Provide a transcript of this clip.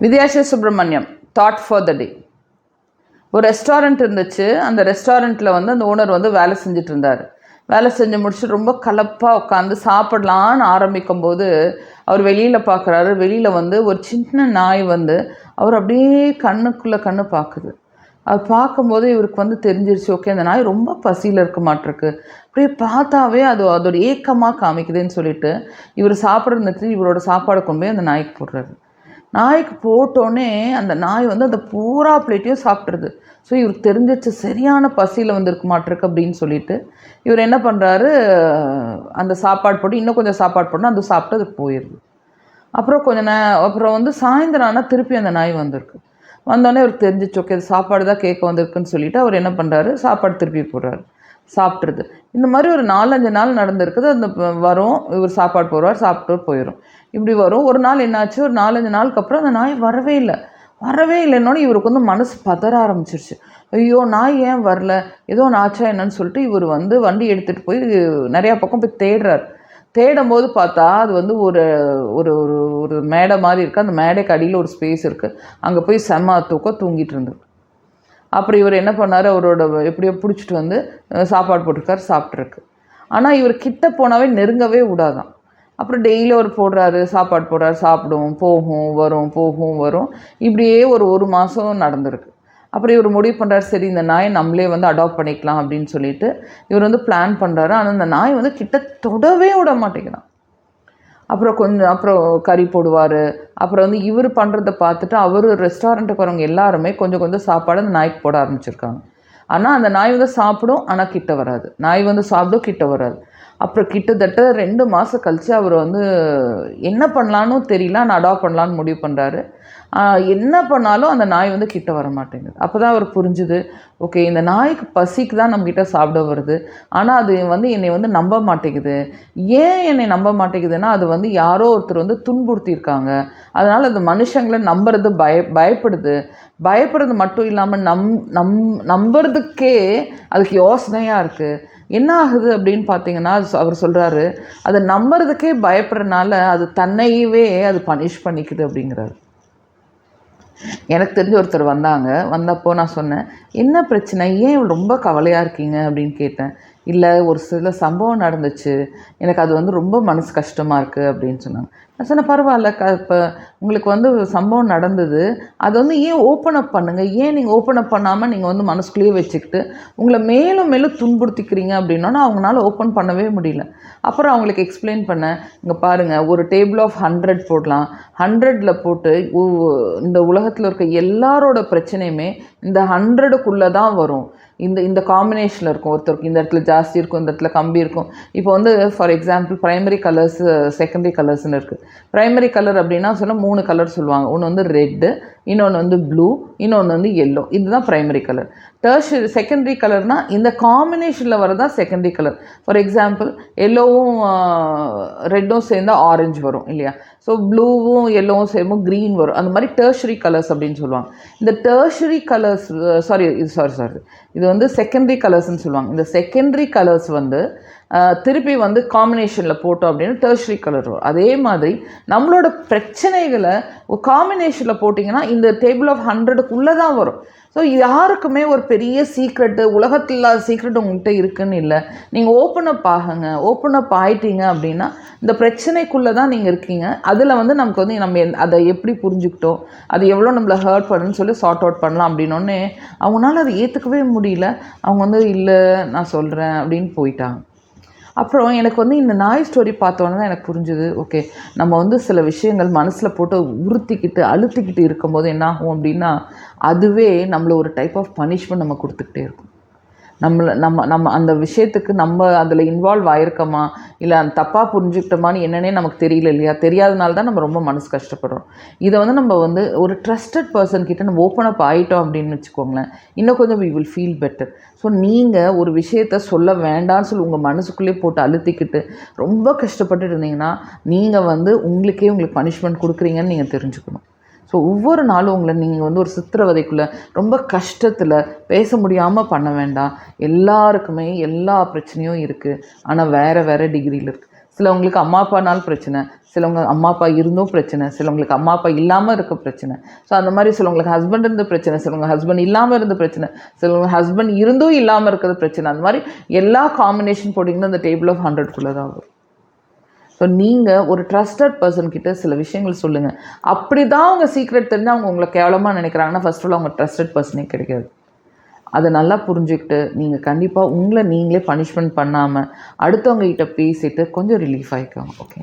Vidyasri Subramaniam thought for the day. ஒரு restaurant இருந்துச்சு. அந்த ரெஸ்டாரண்ட்டில் வந்து அந்த ஓனர் வந்து வேலை செஞ்சுட்டு இருந்தார். வேலை செஞ்சு முடிச்சுட்டு ரொம்ப கலப்பாக உட்காந்து சாப்பிடலான்னு ஆரம்பிக்கும் போது அவர் வெளியில் பார்க்குறாரு. வெளியில் வந்து ஒரு சின்ன நாய் வந்து அவர் அப்படியே கண்ணுக்குள்ளே கண்ணு பார்க்குது. அது பார்க்கும்போது இவருக்கு வந்து தெரிஞ்சிருச்சு, ஓகே அந்த நாய் ரொம்ப பசியில் இருக்க மாட்டிருக்கு, அப்படியே பார்த்தாவே அதோட ஏக்கமாக காமிக்குதுன்னு சொல்லிட்டு இவர் சாப்பிட்றது இவரோட சாப்பாடை கொண்டு போய் அந்த நாய்க்கு போடுறாரு. நாய்க்கு போட்டோன்னே அந்த நாய் வந்து அந்த பூரா பிளேட்டையும் சாப்பிட்ருது. ஸோ இவருக்கு தெரிஞ்சிச்சு சரியான பசியில் வந்து இருக்க மாட்டிருக்கு அப்படின்னு சொல்லிட்டு இவர் என்ன பண்ணுறாரு, அந்த சாப்பாடு போட்டு இன்னும் கொஞ்சம் சாப்பாடு போட்டு அந்த சாப்பிட்டு அது போயிடுது. அப்புறம் அப்புறம் வந்து சாயந்தரம் ஆனால் திருப்பி அந்த நாய் வந்திருக்கு. வந்தோடனே அவருக்கு தெரிஞ்சிச்சு, ஓகே அது சாப்பாடு தான் கேட்க வந்திருக்குன்னு சொல்லிட்டு அவர் என்ன பண்ணுறாரு, சாப்பாடு திருப்பி போடுறாரு, சாப்பிட்ருது. இந்த மாதிரி ஒரு 4-5 நாள் நடந்திருக்குது. அந்த வரும், இவர் சாப்பாடு போடுவார், சாப்பிட்டு போயிடும். இப்படி வரும். ஒரு நாள் என்னாச்சு, ஒரு 4-5 நாளுக்கு அப்புறம் அந்த நாய் வரவே இல்லைன்னொன்னே இவருக்கு வந்து மனசு பதற ஆரம்பிச்சிருச்சு. ஐயோ நாய் ஏன் வரல, ஏதோ நாச்சா என்னன்னு சொல்லிட்டு இவர் வந்து வண்டி எடுத்துகிட்டு போய் நிறையா பக்கம் போய் தேடுறார். தேடும் போது பார்த்தா அது வந்து ஒரு ஒரு ஒரு மேடை மாதிரி இருக்குது. அந்த மேடைக்கு அடியில் ஒரு ஸ்பேஸ் இருக்குது. அங்கே போய் செம்ம தூங்கிட்டு இருந்தது. அப்புறம் இவர் என்ன பண்ணார், அவரோட எப்படியோ பிடிச்சிட்டு வந்து சாப்பாடு போட்டிருக்காரு, சாப்பிட்ருக்கு. ஆனால் இவர் கிட்ட போனாவே நெருங்கவே விடாதான். அப்புறம் டெய்லி அவர் போடுறாரு, சாப்பாடு போடுறாரு, சாப்பிடும், போகும் வரும், போகும் வரும். இப்படியே ஒரு மாதம் நடந்திருக்கு. அப்புறம் இவர் முடிவு பண்ணுறாரு, சரி இந்த நாயை நம்மளே வந்து அடாப்ட் பண்ணிக்கலாம் அப்படின்னு சொல்லிட்டு இவர் வந்து பிளான் பண்ணுறாரு. ஆனால் அந்த நாய் வந்து கிட்ட தொடவே விட மாட்டேங்கிறான். அப்புறம் கறி போடுவார். அப்புறம் வந்து இவர் பண்ணுறதை பார்த்துட்டு அவர் ரெஸ்டாரண்ட்டுக்கு வரவங்க எல்லாருமே கொஞ்சம் சாப்பாடு அந்த நாய்க்கு போட ஆரம்பிச்சிருக்காங்க. ஆனால் அந்த நாய் வந்து சாப்பிடும், ஆனால் கிட்ட வராது. நாய் வந்து சாப்பிடும், கிட்ட வராது. அப்புறம் கிட்டத்தட்ட 2 மாதம் கழித்து அவர் வந்து என்ன பண்ணலான்னு தெரியல, ஆனால் அடாப்ட் பண்ணலான்னு முடிவு பண்ணுறாரு. என்ன பண்ணாலும் அந்த நாய் வந்து கிட்ட வர மாட்டேங்குது. அப்போ தான் அவர் புரிஞ்சுது, ஓகே இந்த நாய்க்கு பசிக்கு தான் நம்மக்கிட்ட சாப்பிட வருது, ஆனால் அது வந்து என்னை வந்து நம்ப மாட்டேங்குது. ஏன் என்னை நம்ப மாட்டேங்குதுன்னா அது வந்து யாரோ ஒருத்தர் வந்து துன்புறுத்தியிருக்காங்க. அதனால் அது மனுஷங்களை நம்புறது பயப்படுறது மட்டும் இல்லாமல் நம்புறதுக்கே அதுக்கு யோசனையாக இருக்குது. என்ன ஆகுது அப்படின்னு பார்த்தீங்கன்னா அவர் சொல்கிறாரு, அதை நம்புறதுக்கே பயப்படுறதுனால அது தன்னையவே அது பனிஷ் பண்ணிக்குது அப்படிங்கிறாரு. எனக்கு தெரிஞ்ச ஒருத்தர் வந்தப்போ நான் சொன்னேன், என்ன பிரச்சனை, ஏன் ரொம்ப கவலையாக இருக்கீங்க அப்படின்னு கேட்டேன். இல்லை ஒரு சில சம்பவம் நடந்துச்சு, எனக்கு அது வந்து ரொம்ப மனசு கஷ்டமாக இருக்குது அப்படின்னு சொன்னாங்க. நான் சொன்னேன், பரவாயில்ல, இப்போ உங்களுக்கு வந்து சம்பவம் நடந்தது, அது வந்து ஏன் ஓப்பன் அப் பண்ணுங்கள், ஏன் நீங்கள் ஓப்பன் அப் பண்ணாமல் நீங்கள் வந்து மனசுக்குள்ளேயே வச்சுக்கிட்டு உங்களை மேலும் துன்புறுத்திக்கிறீங்க அப்படின்னா அவங்களால ஓப்பன் பண்ணவே முடியல. அப்புறம் அவங்களுக்கு எக்ஸ்பிளைன் பண்ணேன், இங்கே பாருங்கள், ஒரு டேபிள் ஆஃப் 100 போடலாம், 100ல் போட்டு இந்த உலகத்தில் இருக்க எல்லாரோட பிரச்சனையுமே இந்த 100க்குள்ளே தான் வரும். இந்த காம்பினேஷனில் இருக்கும். ஒருத்தருக்கு இந்த இடத்துல ஜாஸ்தி இருக்கும், இந்த இடத்துல கம்மி இருக்கும். இப்போ வந்து for example primary colours, secondary கலர்ஸ்னு இருக்குது. ப்ரைமரி கலர் அப்படின்னா 3 கலர் சொல்லுவாங்க. ஒன்று வந்து ரெட்டு, இன்னொன்று வந்து ப்ளூ, இன்னொன்று வந்து எல்லோ. இதுதான் ப்ரைமரி கலர். செகண்டரி கலர்னால் இந்த காம்பினேஷனில் வரதான் செகண்டரி கலர். ஃபார் எக்ஸாம்பிள் எல்லோவும் ரெட்டும் சேர்ந்தால் ஆரஞ்சு வரும் இல்லையா? ஸோ ப்ளூவும் எல்லோவும் சேரும்போது க்ரீன் வரும். அந்த மாதிரி டெர்ஷரி கலர்ஸ் அப்படின்னு சொல்லுவாங்க. இந்த டெர்ஷரி கலர்ஸ் இது வந்து செகண்டரி கலர்ஸ்ன்னு சொல்லுவாங்க. இந்த செகண்டரி கலர்ஸ் வந்து திருப்பி வந்து காம்பினேஷனில் போட்டோம் அப்படின்னு டெர்ஷரி கலர் வரும். அதே மாதிரி நம்மளோட பிரச்சனைகளை காம்பினேஷனில் போட்டிங்கன்னா இந்த டேபிள் ஆஃப் 100க்குள்ளே தான் வரும். ஸோ யாருக்குமே ஒரு பெரிய சீக்ரெட்டு, உலகத்தில் இல்லாத சீக்ரெட் உங்கள்கிட்ட இருக்குன்னு இல்லை. நீங்கள் ஓப்பன் அப் ஆகிட்டீங்க அப்படின்னா இந்த பிரச்சனைக்குள்ளே தான் நீங்கள் இருக்கீங்க. அதில் வந்து நமக்கு வந்து நம்ம அதை எப்படி புரிஞ்சுக்கிட்டோம், அது எவ்வளோ நம்மளை ஹர்ட் பண்ணுன்னு சொல்லி சார்ட் அவுட் பண்ணலாம் அப்படின்னோடனே அவங்களால அதை ஏற்றுக்கவே முடியல. அவங்க வந்து இல்லை நான் சொல்கிறேன் அப்படின்னு போயிட்டாங்க. அப்புறம் எனக்கு வந்து இந்த நாய் ஸ்டோரி பார்த்தோன்னே தான் எனக்கு புரிஞ்சுது, ஓகே நம்ம வந்து சில விஷயங்கள் மனசில் போட்டு அழுத்திக்கிட்டு இருக்கும்போது என்ன ஆகும் அப்படின்னா அதுவே நம்மளை ஒரு டைப் ஆஃப் பனிஷ்மெண்ட் நம்ம கொடுத்துக்கிட்டே இருக்கும். நம்ம அந்த விஷயத்துக்கு நம்ம அதில் இன்வால்வ் ஆகிருக்கோமா இல்லை அந்த தப்பாக புரிஞ்சுக்கிட்டோமான்னு என்னன்னே நமக்கு தெரியல இல்லையா? தெரியாதனால தான் நம்ம ரொம்ப மனசு கஷ்டப்படுறோம். இதை வந்து நம்ம வந்து ஒரு ட்ரஸ்டட் பர்சன் கிட்ட நம்ம ஓப்பன் அப் ஆகிட்டோம் அப்படின்னு வச்சுக்கோங்களேன், இன்னும் கொஞ்சம் we will feel better. So நீங்கள் ஒரு விஷயத்த சொல்ல வேண்டாம்னு சொல்லி உங்கள் மனசுக்குள்ளேயே போட்டு அழுத்திக்கிட்டு ரொம்ப கஷ்டப்பட்டு இருந்தீங்கன்னா நீங்கள் வந்து உங்களுக்கு பனிஷ்மெண்ட் கொடுக்குறீங்கன்னு நீங்கள் தெரிஞ்சுக்கணும். ஸோ ஒவ்வொரு நாளும் நீங்கள் வந்து ஒரு சித்திரவதைக்குள்ளே ரொம்ப கஷ்டத்தில் பேச முடியாமல் பண்ண வேண்டாம். எல்லாருக்குமே எல்லா பிரச்சனையும் இருக்குது, ஆனால் வேறு டிகிரியில் இருக்குது. சிலவங்களுக்கு அம்மா அப்பானாலும் பிரச்சனை, சிலவங்க அம்மா அப்பா இருந்தும் பிரச்சனை, சிலவங்களுக்கு அம்மா அப்பா இல்லாமல் இருக்க பிரச்சனை. ஸோ அந்த மாதிரி சிலவங்களுக்கு ஹஸ்பண்ட் இருந்து பிரச்சனை, சிலவங்க ஹஸ்பண்ட் இல்லாமல் இருந்து பிரச்சனை, சிலவங்க ஹஸ்பண்ட் இருந்தும் இல்லாமல் இருக்கிறது பிரச்சனை. அந்த மாதிரி எல்லா காம்பினேஷன் போட்டிங்கன்னா அந்த டேபிள் ஆஃப் 100 தான் வரும். ஸோ நீங்கள் ஒரு ட்ரஸ்டட் பர்சன் கிட்ட சில விஷயங்கள் சொல்லுங்கள். அப்படி தான் அவங்க சீக்ரெட் தெரிஞ்சு அவங்க உங்களை கேவலமாக நினைக்கிறாங்கன்னா ஃபர்ஸ்ட் ஆஃப் ஆல் அவங்க ட்ரஸ்டட் பர்சனே கிடைக்காது. அதை நல்லா புரிஞ்சுக்கிட்டு நீங்கள் கண்டிப்பாக உங்களை நீங்களே பனிஷ்மெண்ட் பண்ணாமல் அடுத்தவங்க கிட்ட பேசிட்டு கொஞ்சம் ரிலீஃப் ஆகிக்கோங்க. ஓகே.